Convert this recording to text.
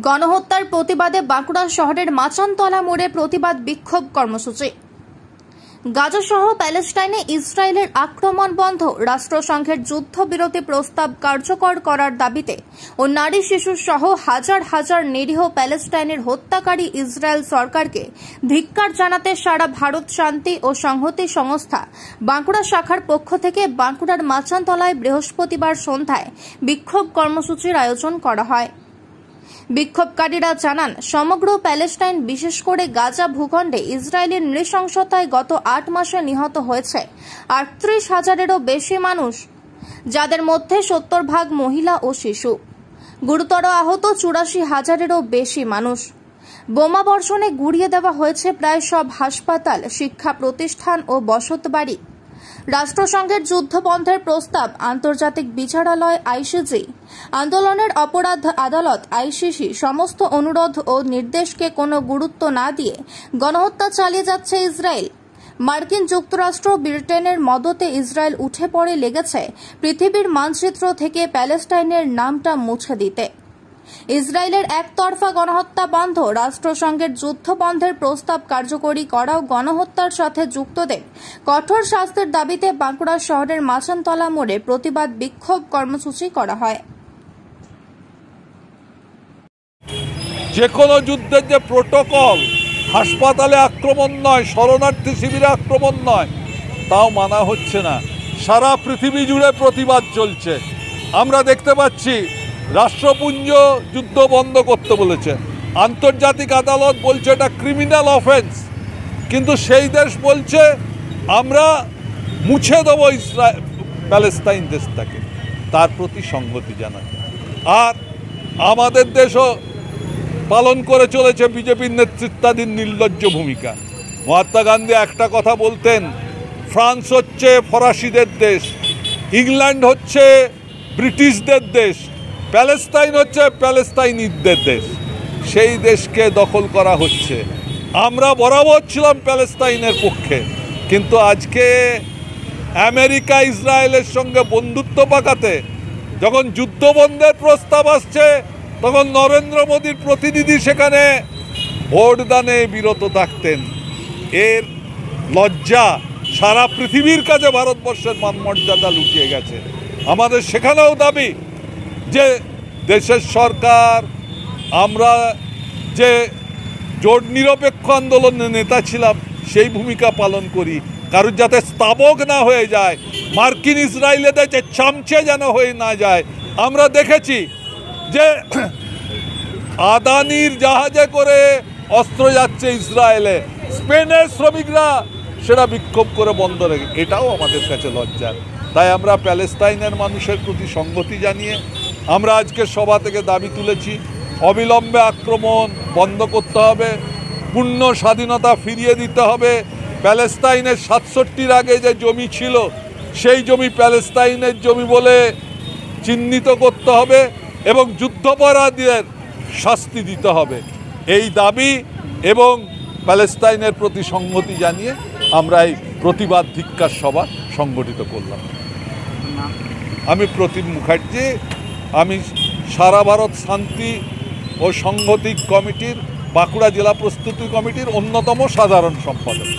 গণহত্যার প্রতিবাদে বাঁকুড়া শহরের মাচানতলা মোড়ে প্রতিবাদ বিক্ষোভ কর্মসূচি। গাজা সহ প্যালেস্টাইনে ইসরায়েলের আক্রমণ বন্ধ, রাষ্ট্রসংঘের যুদ্ধবিরতি প্রস্তাব কার্যকর করার দাবিতে ও নারী শিশু সহ হাজার হাজার নিরীহ প্যালেস্টাইনের হত্যাকারী ইসরায়েল সরকারকে ধিক্কার জানাতে সারা ভারত শান্তি ও সংহতি সংস্থা বাঁকুড়া শাখার পক্ষ থেকে বাঁকুড়ার মাচানতলায় বৃহস্পতিবার সন্ধ্যায় বিক্ষোভ কর্মসূচির আয়োজন করা হয়। বিক্ষোভকারীরা জানান, সমগ্র প্যালেস্টাইন বিশেষ করে গাজা ভূখণ্ডে ইসরায়েলের নৃশংসতায় গত 8 মাসে নিহত হয়েছে 38,000-এরও বেশি মানুষ, যাদের মধ্যে 70% মহিলা ও শিশু। গুরুতর আহত 84,000-এরও বেশি মানুষ। বোমা বর্ষণে গুড়িয়ে দেওয়া হয়েছে প্রায় সব হাসপাতাল, শিক্ষা প্রতিষ্ঠান ও বসতবাড়ি। রাষ্ট্রসংঘের যুদ্ধবন্ধের প্রস্তাব, আন্তর্জাতিক বিচারালয় আইসিজে, আন্দোলনের অপরাধ আদালত আইসিসি সমস্ত অনুরোধ ও নির্দেশকে কোনো গুরুত্ব না দিয়ে গণহত্যা চালিয়ে যাচ্ছে ইসরায়েল। মার্কিন যুক্তরাষ্ট্র, ব্রিটেনের মদতে ইসরায়েল উঠে পড়ে লেগেছে পৃথিবীর মানচিত্র থেকে প্যালেস্টাইনের নামটা মুছে দিতে। ইসরায়েলের একতরফা গণহত্যা বন্ধ, রাষ্ট্রসংঘের যুদ্ধ বন্ধের প্রস্তাব কার্যকরী করা ও গণহত্যার সাথে যুক্তদের কঠোর শাস্তির দাবিতে বাঁকুড়া শহরের মাচানতলা মোড়ে প্রতিবাদ বিক্ষোভ কর্মসূচি করা হয়। যে কোনো যুদ্ধের যে প্রোটোকল, হাসপাতালে আক্রমণ নয়, শরণার্থী শিবিরে আক্রমণ নয়, তাও মানা হচ্ছে না। সারা পৃথিবী জুড়ে প্রতিবাদ চলছে। আমরা দেখতে পাচ্ছি রাষ্ট্রপুঞ্জ যুদ্ধ বন্ধ করতে বলেছে, আন্তর্জাতিক আদালত বলছে এটা ক্রিমিনাল অফেন্স, কিন্তু সেই দেশ বলছে আমরা মুছে দেবো প্যালেস্তাইন দেশটাকে। তার প্রতি সংহতি জানায়। আর আমাদের দেশও পালন করে চলেছে বিজেপির নেতৃত্বাধীন নির্লজ্জ ভূমিকা। মহাত্মা গান্ধী একটা কথা বলতেন, ফ্রান্স হচ্ছে ফরাসিদের দেশ, ইংল্যান্ড হচ্ছে ব্রিটিশদের দেশ, প্যালেস্তাইন হচ্ছে প্যালেস্তাইনিদের দেশ। সেই দেশকে দখল করা হচ্ছে। আমরা বরাবর ছিলাম প্যালেস্তাইনের পক্ষে, কিন্তু আজকে আমেরিকা ইসরায়েলের সঙ্গে বন্ধুত্ব পাকাতে যখন যুদ্ধবন্ধের প্রস্তাব আসছে, তখন নরেন্দ্র মোদীর প্রতিনিধি সেখানে ভোটদানে বিরত থাকতেন। এর লজ্জা সারা পৃথিবীর কাছে ভারতবর্ষের মানমর্যাদা লুকিয়ে গেছে। আমাদের সেখানেও দাবি যে দেশের সরকার, আমরা যে জোট নিরপেক্ষ আন্দোলনের নেতা ছিলাম, সেই ভূমিকা পালন করি, কারোর যাতে স্তাবক না হয়ে যায়, মার্কিন ইসরায়েলেদের যে চামচে যেন হয়ে না যায়। আমরা দেখেছি যে আদানির জাহাজে করে অস্ত্র যাচ্ছে ইসরায়েলে, স্পেনের শ্রমিকরা সেটা বিক্ষোভ করে বন্ধ রেখে, এটাও আমাদের কাছে লজ্জার। তাই আমরা প্যালেস্তাইনের মানুষের প্রতি সংগতি জানিয়ে আমরা আজকে সভা থেকে দাবি তুলেছি, অবিলম্বে আক্রমণ বন্ধ করতে হবে, পূর্ণ স্বাধীনতা ফিরিয়ে দিতে হবে। প্যালেস্তাইনের 67-র আগে যে জমি ছিল, সেই জমি প্যালেস্তাইনের জমি বলে চিহ্নিত করতে হবে এবং যুদ্ধাপরাধীদের শাস্তি দিতে হবে। এই দাবি এবং প্যালেস্তাইনের প্রতি সংহতি জানিয়ে আমরা এই প্রতিবাদ ধিক্কার সভা সংগঠিত করলাম। আমি প্রতিম মুখার্জি, আমি সারা ভারত শান্তি ও সংহতি কমিটির বাঁকুড়া জেলা প্রস্তুতি কমিটির অন্যতম সাধারণ সম্পাদক।